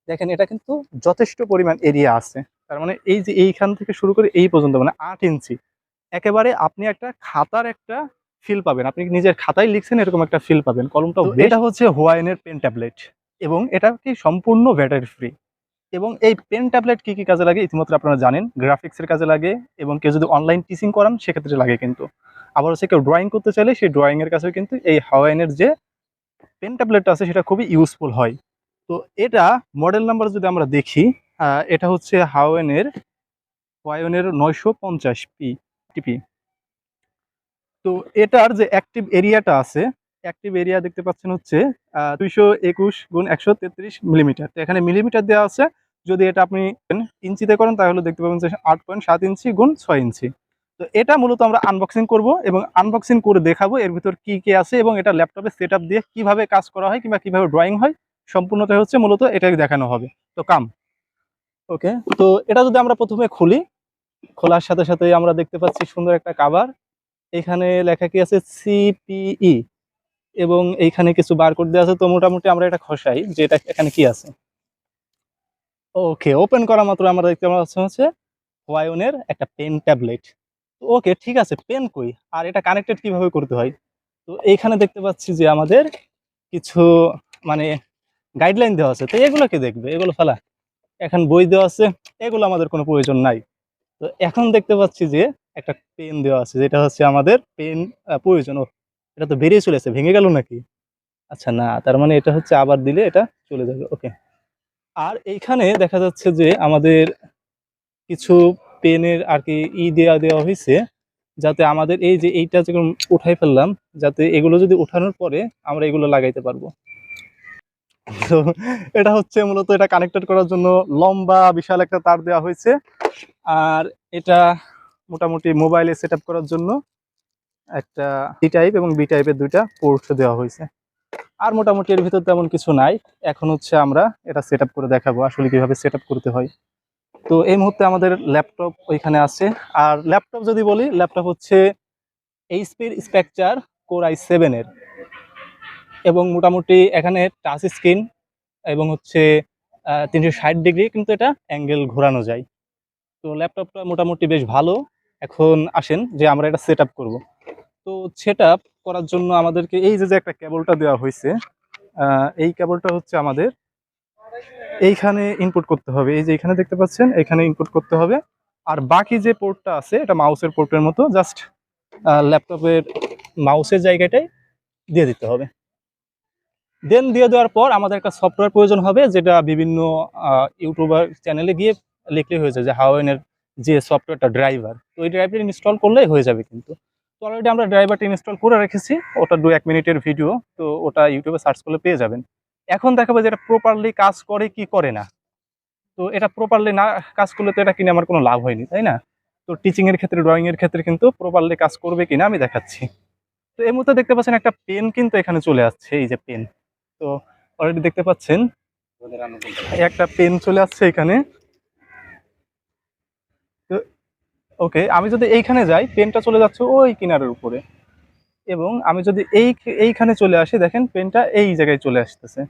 দেখেন এটা কিন্তু যথেষ্ট পরিমাণ এরিয়া আছে। তার মানে এই যে এইখান থেকে শুরু করে এই পর্যন্ত মানে 8 ইঞ্চি, একেবারে আপনি একটা খাতার একটা ফিল পাবেন। আপনি নিজের খাতায় লিখছেন এরকম একটা ফিল পাবেন। কলমটাও এটা হচ্ছে হুয়াইনের পেন ট্যাবলেট এবং এটা কি সম্পূর্ণ ব্যাটারি ফ্রি। এবং এই পেন ট্যাবলেট কি কি কাজে লাগে ইতিমধ্যে আপনারা জানেন। গ্রাফিক্সের কাজে লাগে এবং কেউ যদি অনলাইন টিচিং করান সেক্ষেত্রে লাগে কিন্তু। আবার হচ্ছে কেউ ড্রয়িং করতে চাইলে সেই ড্রয়িং এর কাছেও কিন্তু এই হাওয়াইনের যে পেন ট্যাবলেটটা আছে সেটা খুবই ইউজফুল হয়। তো এটা মডেল নাম্বার যদি আমরা দেখি, এটা হচ্ছে হাওয়াইনের 950 টিপি। তো এটার যে অ্যাক্টিভ এরিয়াটা আছে, অ্যাক্টিভ এরিয়া দেখতে পাচ্ছেন হচ্ছে 221x133 মিলিমিটার। তো এখানে মিলিমিটার দেওয়া আছে। যদি এটা আপনি ইঞ্চিতে করেন তাহলে দেখতে পাবেন যে 8.7 ইঞ্চি x 6 ইঞ্চি। তো এটা মূলত আমরা আনবক্সিং করব এবং আনবক্সিং করে দেখাবো এর ভিতর কি কি আছে এবং এটা ল্যাপটপে সেটআপ দিয়ে কিভাবে কাজ করা হয় কিংবা কিভাবে ড্রয়িং হয়, সম্পূর্ণটা হচ্ছে মূলত এটাই দেখানো হবে। তো ওকে। তো এটা যদি আমরা প্রথমে খুলি, খোলার সাথে সাথে আমরা দেখতে পাচ্ছি সুন্দর একটা কভার। এখানে লেখা কি আছে সিপিই এবং এইখানে কিছু বারকোড দেওয়া আছে। তো মোটামুটি আমরা এটা খসাই যে এটা এখানে কি আছে। ওকে, ওপেন করা মাত্র আমরা দেখতে পাচ্ছি হচ্ছে হুয়াইনের একটা পেন ট্যাবলেট। ওকে, ঠিক আছে, পেন কই আর এটা কানেক্টেড কিভাবে করতে হয়। তো এইখানে দেখতে পাচ্ছি যে আমাদের কিছু মানে গাইডলাইন দেওয়া আছে। তো এগুলো কে দেখবে, এগুলো ফেলা। এখন বই দেওয়া আছে, এগুলো আমাদের কোনো প্রয়োজন নাই। তো এখন দেখতে পাচ্ছি যে একটা পেন দেওয়া আছে, যেটা হচ্ছে আমাদের পেন প্রয়োজন। ও, এটা তো বেরিয়ে চলেছে, ভেঙে গেল নাকি? আচ্ছা না, তার মানে এটা হচ্ছে আবার দিলে এটা চলে যাবে। ওকে। আর এইখানে দেখা যাচ্ছে যে আমাদের কিছু পেনের আর কি দেওয়া হয়েছে, যাতে আমাদের এই যে এইটা যখন উঠাই ফেললাম, যাতে এগুলো যদি উঠানোর পরে আমরা এগুলো লাগাইতে পারবো। তো এটা হচ্ছে মূলত এটা কানেক্টেড করার জন্য লম্বা বিশাল একটা তার দেওয়া হয়েছে। আর এটা মোটামুটি মোবাইলে সেট আপ করার জন্য একটা সি টাইপ এবং বি টাইপের দুইটা পোর্ট দেওয়া হয়েছে। আর মোটামুটি এর ভিতর তেমন কিছু নাই। এখন হচ্ছে আমরা এটা সেট আপ করে দেখাবো আসলে কিভাবে সেট আপ করতে হয়। তো এই মুহূর্তে আমাদের ল্যাপটপ ওইখানে আছে। আর ল্যাপটপ যদি বলি, ল্যাপটপ হচ্ছে এইচপির স্পেকচার কোর i7 এর এবং মোটামুটি এখানে টাচ স্ক্রিন এবং হচ্ছে 360 ডিগ্রি কিন্তু এটা অ্যাঙ্গেল ঘোরানো যায়। তো ল্যাপটপটা মোটামুটি বেশ ভালো। এখন আসেন যে আমরা এটা সেট আপ করবো। তো সেট আপ করার জন্য আমাদেরকে এই যে একটা কেবলটা দেওয়া হয়েছে, এই কেবলটা হচ্ছে আমাদের এইখানে ইনপুট করতে হবে। এই যে এখানে দেখতে পাচ্ছেন, এখানে ইনপুট করতে হবে। আর বাকি যে পোর্টটা আছে এটা মাউসের পোর্টের মতো, জাস্ট ল্যাপটপের মাউসের জায়গাটাই দিয়ে দিতে হবে। দেন দিয়ে দেওয়ার পর আমাদের একটা সফটওয়্যার প্রয়োজন হবে, যেটা বিভিন্ন ইউটিউবার চ্যানেলে গিয়ে লিখলে হয়ে যায় যে হাওয়াইনের যে সফটওয়্যারটা ড্রাইভার। তো এই ড্রাইভারটা ইনস্টল করলেই হয়ে যাবে কিন্তু। তো অলরেডি আমরা ড্রাইভারটা ইনস্টল করে রেখেছি, ওটা 2-1 মিনিটের ভিডিও। তো ওটা ইউটিউবে সার্চ করলে পেয়ে যাবেন। এখন দেখাবো যে এটা প্রপারলি কাজ করে কি করে না। তো এটা প্রপারলি না কাজ করলে তো এটা কিনে আমার কোনো লাভ হয়নি, তাই না? তো টিচিং এর ক্ষেত্রে, ড্রয়িং এর ক্ষেত্রে কিন্তু প্রপারলি কাজ করবে কিনা আমি দেখাচ্ছি। তো এই মুহূর্তে দেখতে পাচ্ছেন একটা পেন কিন্তু এখানে চলে আসছে, এই যে পেন। তো অলরেডি দেখতে পাচ্ছেন একটা পেন চলে আসছে এখানে। তো ওকে, আমি যদি এইখানে যাই, পেনটা চলে যাচ্ছে ওই কিনারের উপরে। এবং আমি যদি এইখানে চলে আসি, দেখেন পেনটা এই জায়গায় চলে আসতেছে।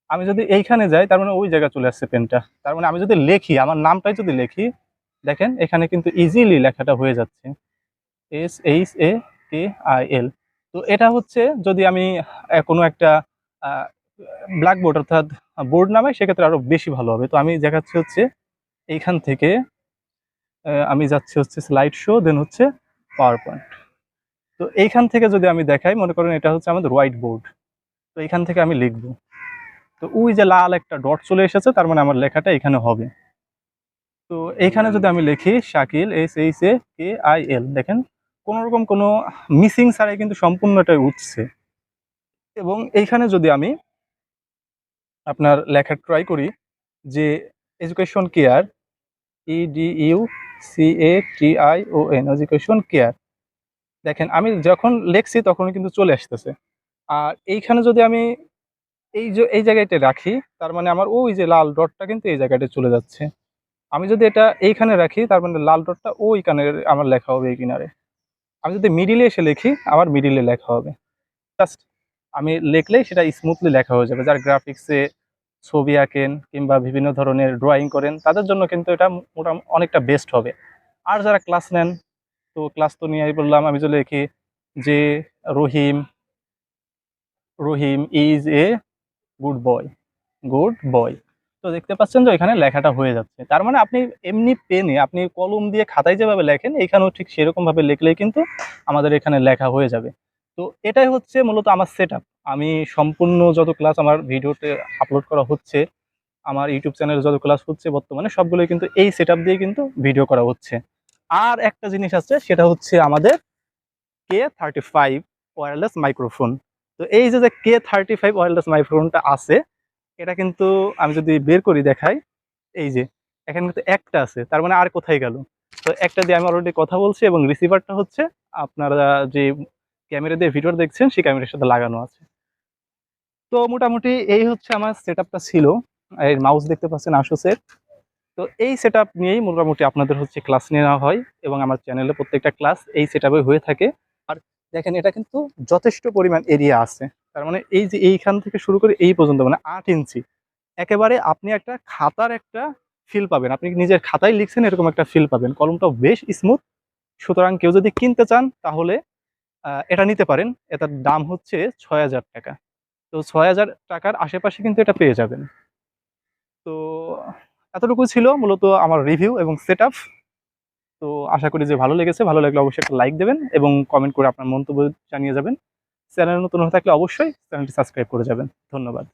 আমি যদি এইখানে যাই, তার মানে ওই জায়গায় চলে আসছে পেনটা। তার মানে আমি যদি লিখি, আমার নামটাই যদি লিখি, দেখেন এখানে কিন্তু ইজিলি লেখাটা হয়ে যাচ্ছে, SHAKIL। তো এটা হচ্ছে যদি আমি কোনো একটা ব্ল্যাকবোর্ড অর্থাৎ বোর্ড নামে, সেক্ষেত্রে আরো বেশি ভালো হবে। তো আমি দেখাচ্ছি হচ্ছে এইখান থেকে আমি যাচ্ছি হচ্ছে স্লাইড শো, দেন হচ্ছে পাওয়ার পয়েন্ট। তো এইখান থেকে যদি আমি দেখাই, মনে করেন এটা হচ্ছে আমাদের হোয়াইট বোর্ড। তো এইখান থেকে আমি লিখবো, তো ওই যে লাল একটা ডট চলে এসেছে, তার মানে আমার লেখাটা এখানে হবে। তো এইখানে যদি আমি লিখি শাকিল, SHAKIL, দেখেন কোনো রকম কোনো মিসিং ছাড়াই কিন্তু সম্পূর্ণটা উঠছে। এবং এইখানে যদি আমি আপনার লেখা ট্রাই করি যে education care, EDUCATION, education care, দেখেন আমি যখন লিখছি তখন কিন্তু চলে আসতেছে। আর এইখানে যদি আমি এই জায়গাটা রাখি, তার মানে আমার ওই যে লাল ডটটা কিন্তু এই জায়গাটা চলে যাচ্ছে। আমি যদি এটা এইখানে রাখি, তার মানে লাল ডটটা ওই কানের আমার লেখা হবে এই কিনারে। আমি যদি মিডিলে এসে লিখি, আমার মিডিলে লেখা হবে। জাস্ট আমি লিখলেই সেটা স্মুথলি লেখা হয়ে যাবে। যার গ্রাফিক্সে ছবি আঁকেন কিংবা বিভিন্ন ধরনের ড্রয়িং করেন, তাদের জন্য কিন্তু এটা মোটামুটি অনেকটা বেস্ট হবে। আর যারা ক্লাস নেন, তো ক্লাস তো নিয়েই বললাম, আমি যদি লিখি যে Rahim Rahim is a good boy, good boy, তো দেখতে পাচ্ছেন যে এখানে লেখাটা হয়ে যাচ্ছে। তার মানে আপনি এমনি পেনে, আপনি কলম দিয়ে খাতায় যেভাবে লেখেন, এখানেও ঠিক সেরকম ভাবে লিখলেই কিন্তু আমাদের এখানে লেখা হয়ে যাবে। তো এটাই হচ্ছে মূলত আমার সেট আপ। আমি সম্পূর্ণ যত ক্লাস আমার ভিডিওতে আপলোড করা হচ্ছে, আমার ইউটিউব চ্যানেলে যত ক্লাস হচ্ছে বর্তমানে, সবগুলোই কিন্তু এই সেট আপ দিয়ে কিন্তু ভিডিও করা হচ্ছে। আর একটা জিনিস আছে, সেটা হচ্ছে আমাদের K35 ওয়্যারলেস মাইক্রোফোন। তো এই যে K35 ওয়্যারলেস মাইক্রোফোনটা আছে, এটা কিন্তু আমি যদি বের করি দেখাই, এই যে এখানে কিন্তু একটা আছে, তার মানে আর কোথায় গেল? তো একটা দিয়ে আমি অলরেডি কথা বলছি এবং রিসিভারটা হচ্ছে আপনারা যে ক্যামেরা দিয়ে ভিডিও দেখছেন সেই ক্যামেরার সাথে লাগানো আছে। তো মোটামুটি এই হচ্ছে আমার সেটআপটা ছিল। এই মাউস দেখতে পাচ্ছেন আসুসের। তো এই সেটআপ নিয়েই মোটামুটি আপনাদের হচ্ছে ক্লাস নেওয়া হয় এবং আমার চ্যানেলে প্রত্যেকটা ক্লাস এই সেটআপে হয়ে থাকে। আর দেখেন এটা কিন্তু যথেষ্ট পরিমাণ এরিয়া আছে। তার মানে এই যে এইখান থেকে শুরু করে এই পর্যন্ত মানে ৮ ইঞ্চি। একেবারে আপনি একটা খাতার একটা ফিল পাবেন। আপনি নিজের খাতায় লিখছেন এরকম একটা ফিল পাবেন। কলমটাও বেশ স্মুথ। সুতরাং কেউ যদি কিনতে চান তাহলে এটা নিতে পারেন। এটার দাম হচ্ছে ৳৬,০০০। তো ৳৬,০০০ আশেপাশে কিন্তু এটা পেয়ে যাবেন। তো এতটুকু ছিল মূলত আমার রিভিউ এবং সেটআপ। তো আশা করি যে ভালো লেগেছে। ভালো লাগলে অবশ্যই একটা লাইক দেবেন এবং কমেন্ট করে আপনার মন্তব্য জানিয়ে যাবেন। চ্যানেলে নতুন হয়ে থাকলে অবশ্যই চ্যানেলটি সাবস্ক্রাইব করে যাবেন। ধন্যবাদ।